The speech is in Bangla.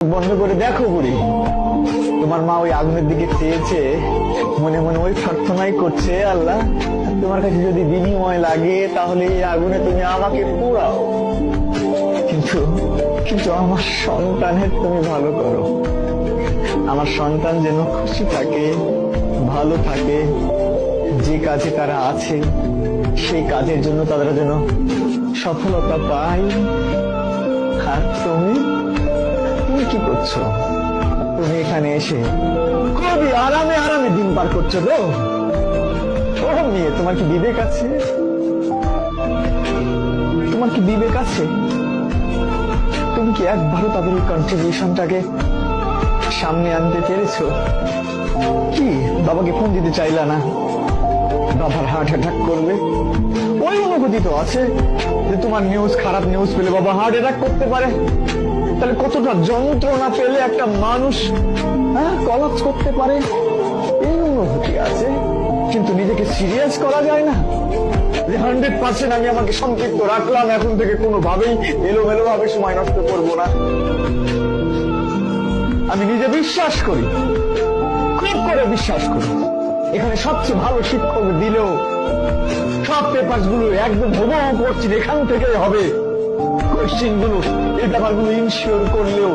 বন্ধ করে দেখো বুড়ি, তোমার মা ওই আগুনের দিকে চেয়েছে, মনে মনে ওই প্রার্থনাই করছে, আল্লাহ তোমার কাছে যদি বিনিময় লাগে তাহলে এই আগুনে তুমি আমাকে পোড়াও, কিন্তু কিন্তু আমার সন্তানের তুমি ভালো করো। আমার সন্তান যেন খুশি থাকে, ভালো থাকে, যে কাজে তারা আছে সেই কাজের জন্য তারা যেন সফলতা পায়। আর তুমি কি করছো? তুমি এখানে এসে খুবই আরামে আরামে দিন পার করছো তো? ও মেয়ে, তোমার কি বিবেক আছে? তোমার কি বিবেক আছে? তুমি কি একবারও তাদের এই কন্ট্রিবিউশনটাকে সামনে আনতে পেরেছো? কি বাবাকে ফোন দিতে চাইলা না? বাবার হার্ট অ্যাটাক করবে, ওই অনুভূতি তো আছে যে তোমার নিউজ, খারাপ নিউজ পেলে বাবা হার্ট অ্যাটাক করতে পারে। তাহলে কতটা যন্ত্রণা পেলে একটা মানুষ কলাপস করতে পারে, এই অনুভূতি আছে। কিন্তু নিজেকে সিরিয়াস করা যায় না যে 100% আমি আমাকে সম্পৃক্ত রাখলাম, এখন থেকে কোনোভাবেই এলোমেলো ভাবে সময় নষ্ট করবো না। আমি নিজে বিশ্বাস করি, খুব করে বিশ্বাস করি, এখানে সবচেয়ে ভালো শিক্ষক দিলেও সব পেপার গুলো একদম হুবহু পড়ছি, এখান থেকে হবে কোশ্চিন গুলো, এই ব্যাপারগুলো ইনশিওর করলেও